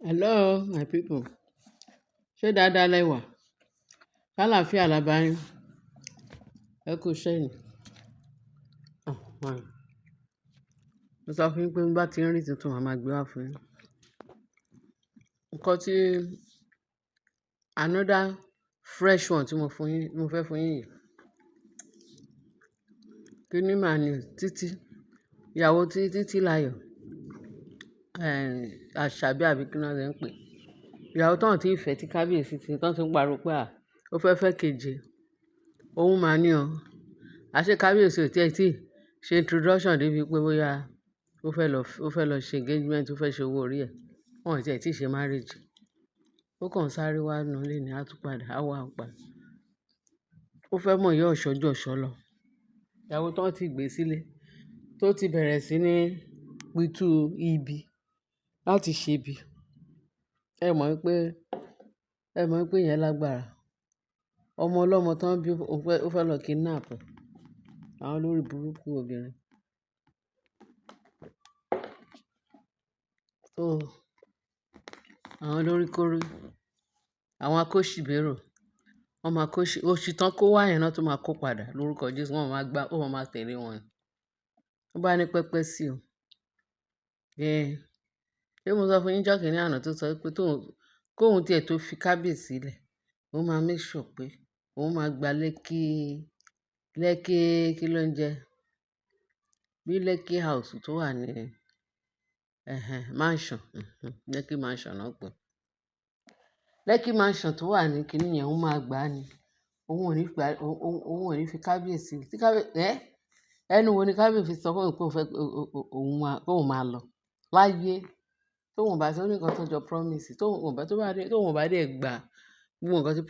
Hello, my people. Ṣé dáadáa lẹ wà? Ṣàlàáfíà la bá yín? Ẹ kú iṣẹ́ ni. Fine. Mo sọ fún yín pé bí bá ti ń rí tuntun, màá máa gbé wá fún yín. Nǹkan tí another fresh one tí mo fẹ́ fún yín yìí. Kí ni màá ní Títí? Ìyàwó tí Títí láyọ̀. Àṣàbí àbí kí ni wọ́n ṣe ń pè. Ìyàwó tán tí ìfẹ́ tí kábíyèsí ti tán ti ń pariwo pé ó fẹ́ fẹ́ keje. Òun máa ní o. Àṣé kábíyèsí ò tiẹ̀ tí ṣe introduction débi pé bóyá ó fẹ́ lọ ṣe engagement, ó fẹ́ ṣe owó orí ẹ̀. Wọn ò tiẹ̀ tí ṣe marriage. Ó kàn sáré wá nú ilé ni, á tún padà, á wá padà. Ó fẹ́ mọ ìyá ọ̀ṣọ́ ju ọ̀ṣọ́ lọ. Ìyàwó tán ti gbé sílé tó ti bẹ̀rẹ̀ sí ní pitú ibi láti ṣe ibi. Ẹ mọ̀ wípé ìyẹn lágbára. Ọmọ ọlọ́mọ tán bí ó fẹ́ lọ kidnap ẹ̀. Àwọn olórí burúkú obìnrin. So, àwọn olórí kórí, àwọn akóṣìbérò, wọ́n máa òṣì tán kó wá yẹn náà tó máa kó padà lórúkọ Jésù. Wọ́n máa tẹ̀lé wọn. Ó bá ní pẹ́pẹ́ sí o. Ṣé mo sọ fún yín jọ́ kìíní àná tó sọ pé kóhun tiẹ̀ tó fi kábíyèsí lẹ̀, ó máa make sure pé òun máa gba Lẹ́kí kí ló ń jẹ́? Bí Lẹ́kí house tó wà ní mansion. Lẹ́kí mansion náà pè. Lẹ́kí mansion tó wà ní kíní yẹn, òun máa gbà á ni. Òun ò ní fi kábíyèsí. Ẹnu wo ni kábíyèsí sọ fún òun pé òun máa lọ láyé tóun bá tó ní nǹkan tó jọ promise, tóun bá dẹ̀ gbà gbogbo nǹkan tí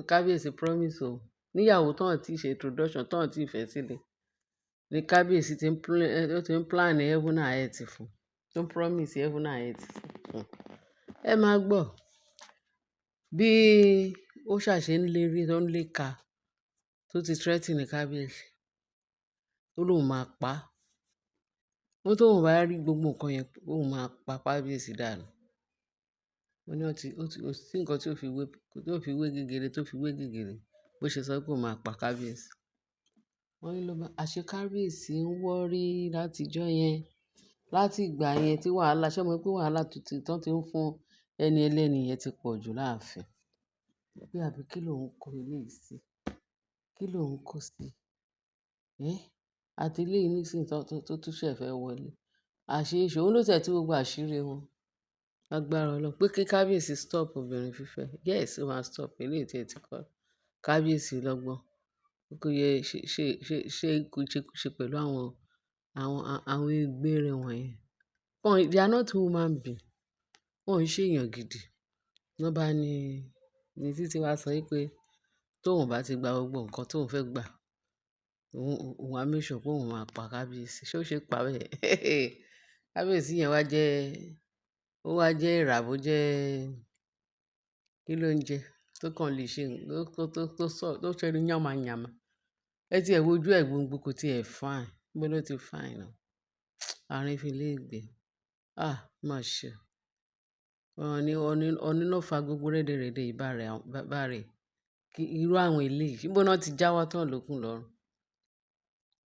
kábíyèsí promise o. Níyàwó tán tí ṣe introduction tán tí ìfẹ́ sílẹ̀ ni kábíyèsí ti ń plan heaven and earth fún. Tó ń promise heaven and earth fún. Ẹ máa gbọ́ bí ó ṣàṣe ń lérí tó ń léka tó ti threaten kábíyèsí. Ó lóun máa pa á. Ó tóun bá rí gbogbo nǹkan yẹn, òun máa pa kábíyèsí dànù. Ó ní ó sí nǹkan tí ó fi wé gègèrè tó fi wé gègèrè bó ṣe sọ pé òun máa pa kábíyèsí. Wọ́n ní àṣé kábíyèsí ń wọ́rí látijọ́ yẹn. Láti ìgbà yẹn tí wàhálà, ṣé mo pé wàhálà tán ti ń fún ẹni ẹlẹ́ni yẹn ti pọ̀ jù láàfin. Pé àbí kí lòun kó eléyìí sí? Kí lòun kó sí? Àti eléyìí nísìnyí tó tún ṣẹ̀ fẹ́ wọlé. Àṣé òun ló tẹ̀ tú gbogbo àṣírí wọn. Agbára Ọlọ́run pé kí kábíyèsí stop obìnrin fífẹ́. Yes, ó máa stop eléyìí tí ẹ ti kọ́ kábíyèsí lọ́gbọ́n. Kó yẹ ṣe pẹ̀lú àwọn egbére wọ̀nyẹn. They are not human being. Wọ́n ń ṣe èèyàn gidi. Wọ́n bá ní Títí wá sọ pé tóun bá ti gba gbogbo nǹkan tóun fẹ́ gbà, òun á make sure pé òun máa pa kábíyèsí. Ṣé ó ṣe pa bẹ́ẹ̀? Kábíyèsí yẹn wá jẹ́ ìràbò jẹ́ kí ló ń jẹ tó kàn lè ṣe tó ṣe ní yànmáyànmá. Ẹ ti ẹ̀ wojú ẹ̀ gbogbo kò ti ẹ̀ fine. Bó ló ti fine náà. Àárín fi lé ìgbẹ́. Má ṣe. Ọ̀ní ló fa gbogbo rédèrèdè ìbá rẹ̀. Irú àwọn eléyìí. Níbo náà ti jáwọ́ tán lókun lọ́rùn.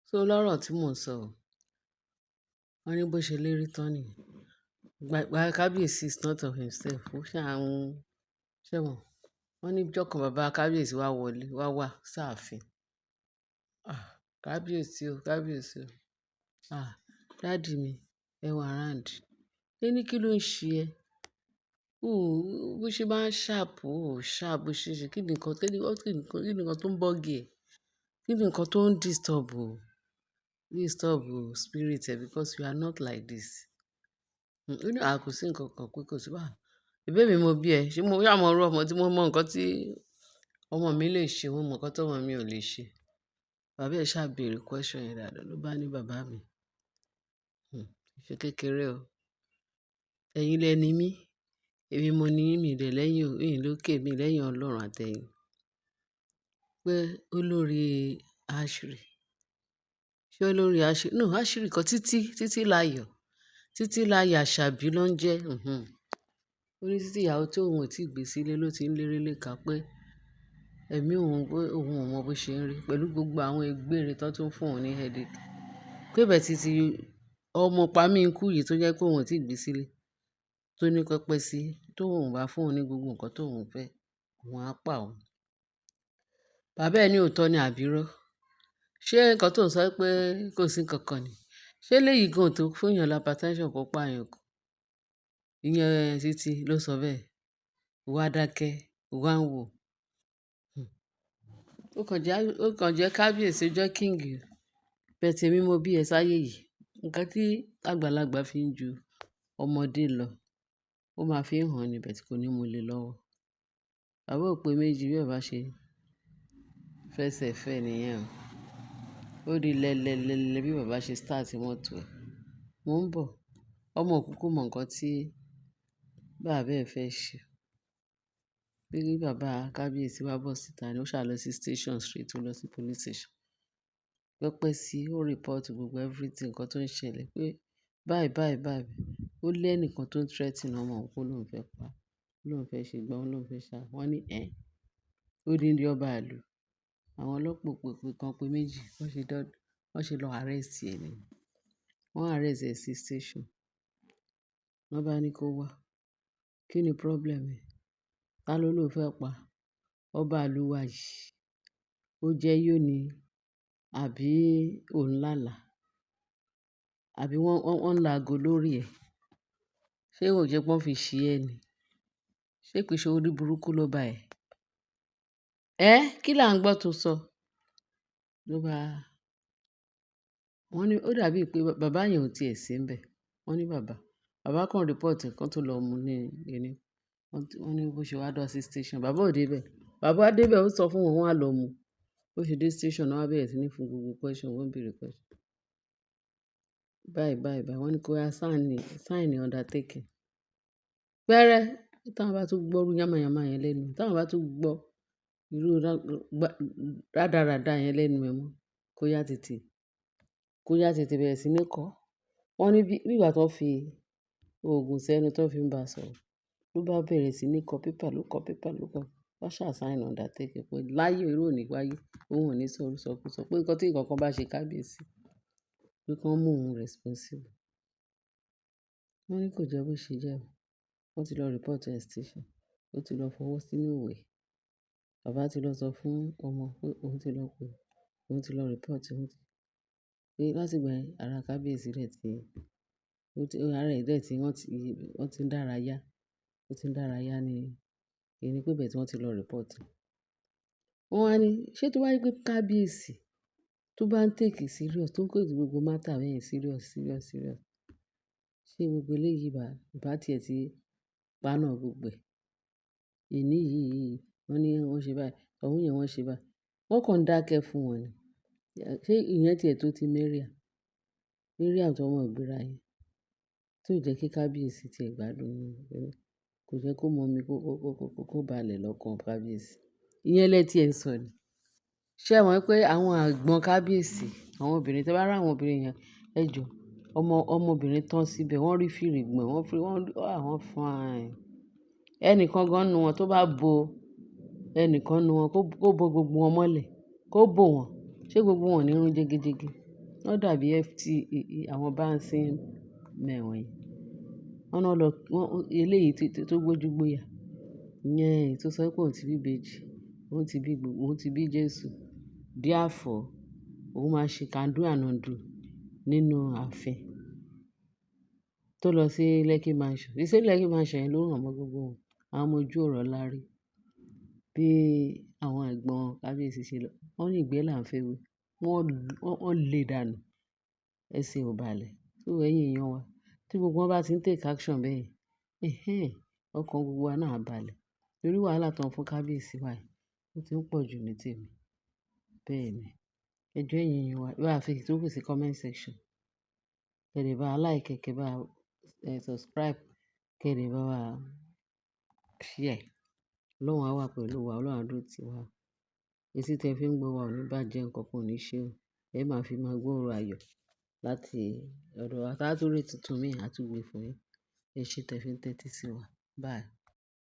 So lọ́rọ̀ tí mò ń sọ, wọ́n ní bó ṣe lérí tán nìyẹn. Kábíyèsí is not of himself. Ó ṣẹ̀wọ̀n. Wọ́n ní ọjọ́ kan bàbá kábíyèsí wá sáàfin. Kábíyèsí o. Daddy mi, ẹ wà around. Ní kí ló ń ṣe ẹ́? Bó ṣe máa ń sharp bó ṣe ṣe. Kí ni nǹkan tó ń buggy ẹ? Kí ni nǹkan tó ń disturb spirit ẹ because you are not like this. Ó ní kò sí nǹkan kan pé kò sí wà. Ìbí mi mo bí ẹ. Ṣé mo yá mọ orú ọmọ tí mo mọ nǹkan tí ọmọ mi lè ṣe, mo mọ nǹkan tí ọmọ mi ò lè ṣe. Bàbá ẹ̀ ṣáà béèrè question yẹn dáadáa ló bá ní bàbá mi. Ṣe kékeré o. Ẹ̀yin lẹ ni mí. Èmi mo ní mi dẹ̀ lẹ́yìn lókè mi lẹ́yìn Ọlọ́run àtẹ̀yin. Pé olórí Ashri. Ṣé olórí Ashri? No, Ashri kan Títí láyọ̀. Títí láyọ̀ Àṣàbí ló ń jẹ́. Ó ní títí ìyàwó tí òun ò tí gbé sílé ló ti ń lérí léka pé ẹ̀mí òun pé òun ò mọ bó ṣe ń rí pẹ̀lú gbogbo àwọn ìgbérè tó tún fún òun ní headache. Pé bẹ́ẹ̀ títí ọmọ pamí ń kú yìí tó jẹ́ pé òun ò tí gbé sílé tó ní pẹpẹ sí tó òun bá fún òun ní gbogbo nǹkan tó òun fẹ́, òun á pa òun. Bàbá ẹ̀ ní òótọ́ ni àbírọ́. Ṣé nǹkan tó ń sọ pé kò sí nǹkan kan ni? Ṣé léyìí gan tó fún èèyàn hypertension kó pààyàn kù? Ìyẹn títí ló sọ bẹ́ẹ̀. Ó wá dákẹ́, ó wá ń wò. Ó kàn jẹ́ kábíyèsí ó jẹ́ king. Bẹ́ẹ̀ tí èmi mo bí ẹ sáyé yìí. Nǹkan tí àgbàlagbà fi ń ju ọmọdé lọ, ó máa fi ń hàn ní bẹ́ẹ̀ tí kò ní mú lé lọ́wọ́. Bàbá ò pé méjì bí ọba ṣe fẹsẹ̀ fẹ́ nìyẹn o. Ó di lẹ́lẹ́lẹ́lẹ́ bí bàbá ṣe start mọ́tò ẹ̀. Mò ń bọ̀. Ọmọ òkúkú mọ nǹkan tí bàbá ẹ̀ fẹ́ ṣe. Bí bàbá kábíyèsí wá bọ́ síta ni ó ṣà lọ sí station straight, ó lọ sí police station. Pẹ́pẹ́ sí ó report gbogbo everything nǹkan tó ń ṣẹlẹ̀ pé báyìí báyìí báyìí. Ó lé ẹnìkan tó ń threaten ọmọ òun pé lóun fẹ́ pa, lóun fẹ́ ṣe gbá, lóun fẹ́ ṣá. Wọ́n ní ẹ̀. Ó dín ní ọba ìlú. Àwọn ọlọ́pàá pé kan pé méjì wọ́n ṣe lọ arrest ẹ̀ ni. Wọ́n arrest ẹ̀ sí station. Wọ́n bá ní kó wá. Kí ni problem ẹ̀? Ta ló lóun fẹ́ pa? Ọba ìlú wa yìí. Ó jẹ́ yó ni àbí òun lálàá? Àbí wọ́n ń laago lórí ẹ̀? Ṣé ò jẹ́ pé wọ́n fi ṣí ẹ ni? Ṣé kì í ṣe orí burúkú ló bá ẹ? Kí là ń gbọ́ tó sọ? Ló bá. Wọ́n ní ó dàbí pé bàbá yẹn ò tí ẹ̀ sí ńbẹ̀. Wọ́n ní bàbá kan report kan tó lọ mú ní ẹni. Wọ́n ní bó ṣe wá dọ̀ sí station. Bàbá ò dé bẹ̀. Bàbá dé bẹ̀ ó sọ fún wọn, wọ́n á lọ mú. Bó ṣe dé station náà wá bẹ̀rẹ̀ sí ní fún gbogbo question, wọ́n ń bèèrè question. Báyìí báyìí báyìí. Wọ́n ní kó yá sign undertaking. Pẹ́rẹ́ táwọn bá tún gbọ́ irú yàmáyàmá yẹn lẹ́nu, táwọn bá tún gbọ́ irú rádaràda yẹn lẹ́nu ẹ̀ mọ́, kó yá tètè bẹ̀rẹ̀ sí ní kọ́. Wọ́n ní bí ìgbà tó fi oògùn sẹ́nu tó fi ń bá a sọ̀rọ̀, ló bá bẹ̀rẹ̀ sí ní kọ pépà ló kọ. Wọ́n ṣà sign undertaking pé láyé irú òní wáyé, òun ò ní sọ̀rọ̀ sọ pé nǹkan tí nǹkan kan bá ṣe kábíyèsí, pé kí wọ́n mú òun responsible. Wọ́n ní kò jẹ́ bó ṣe jẹ́ o. Wọ́n ti lọ report ẹ̀ station. Ó ti lọ fọwọ́ sínú ìwé. Bàbá ti lọ sọ fún ọmọ pé òun ti lọ pé òun ti lọ report òun pé láti ìgbà yẹn ara kábíyèsí rẹ̀ ara ẹ̀ dẹ̀ tí wọ́n ti ń dára yá. Ó ti ń dára yá ni èyí pé bẹ́ẹ̀ tí wọ́n ti lọ report. Wọ́n wá ní ṣé tó bá yí pé kábíyèsí tó bá ń take serious tó ń kó gbogbo matter bẹ́ẹ̀ serious. Ṣé gbogbo eléyìí bá tiẹ̀ ti paná gbogbo ẹ̀? Èní yìí wọ́n ní wọ́n ṣe báyìí, ọ̀hún yẹn wọ́n ṣe báyìí. Wọ́n kàn ń dákẹ́ fún wọn ni. Ṣé ìyẹn tiẹ̀ tó ti Mariam tó ọmọ ìgbéra yẹn tó jẹ́ kí kábíyèsí tiẹ̀ gbádùn ni. Kò jẹ́ kó mọ̀ mi kó balẹ̀ lọ́kàn kábíyèsí. Ìyẹn lẹ́tí ẹ̀ ń sọ ni. Ṣé ẹ mọ̀ pé àwọn àgbọn kábíyèsí, àwọn obìnrin tí wọ́n bá rá àwọn obìnrin yẹn, ẹ jọ ọmọbìnrin tán síbẹ̀, wọ́n rí fìrì gbọ̀n, àwọn fine. Ẹnìkan gan nu wọn tó bá bo ẹnìkan nu wọn kó bo gbogbo wọn mọ́lẹ̀, kó bò wọ́n. Ṣé gbogbo wọn ò ní rún jégéjégé? Wọ́n dàbí àwọn bouncing men wọ̀nyí. Wọ́n náà lọ eléyìí tó gbójú gbóyà. Ìyẹn èyí tó sọ pé òun ti bí ìbejì, òun ti bí Jésù. Therefore, òun máa ṣe can do and undo nínú ààfin. Tó lọ sí Lekki Mansion. Ṣé Lekki Mansion yẹn ló ràn mọ́ gbogbo wọn? Àwọn ọmọ ojú ọ̀rọ̀ lárí. Bí àwọn ẹ̀gbọ́n kábíyèsí ṣe lọ. Wọ́n ní ìgbẹ́ là ń fẹ́ wé. Wọ́n lè dànù. Ẹsẹ̀ ò balẹ̀. So ẹ̀yin èèyàn wa. Tí gbogbo wọn bá ti ń take action bẹ́ẹ̀, ọkàn gbogbo wa náà á balẹ̀. Torí wàhálà tó ń fún kábíyèsí wa yìí, ó ti ń pọ̀ jù ní tèmi. Bẹ́ẹ̀ ni. Ẹ jọ̀ọ́ ẹ̀yin èèyàn wa, bá fi ìtókù sí comment section. Kẹ́ lè bá like, kẹ́ bá subscribe, kẹ́ lè bá wa share. Ọlọ́run á wà pẹ̀lú wa, Ọlọ́run á dúró tì wá. Etí tẹ fi ń gbọ́ wa ò ní bàjẹ́, nǹkan kan ò ní ṣe o. Ẹ máa fi máa gbọ́ ọ̀rọ̀ ayọ̀ láti ọ̀dọ̀ wa. Tá tún rí tuntun mi á tún gbé fún yín. Ẹ ṣé tẹ fi ń tẹ́tí sí wa. Bye.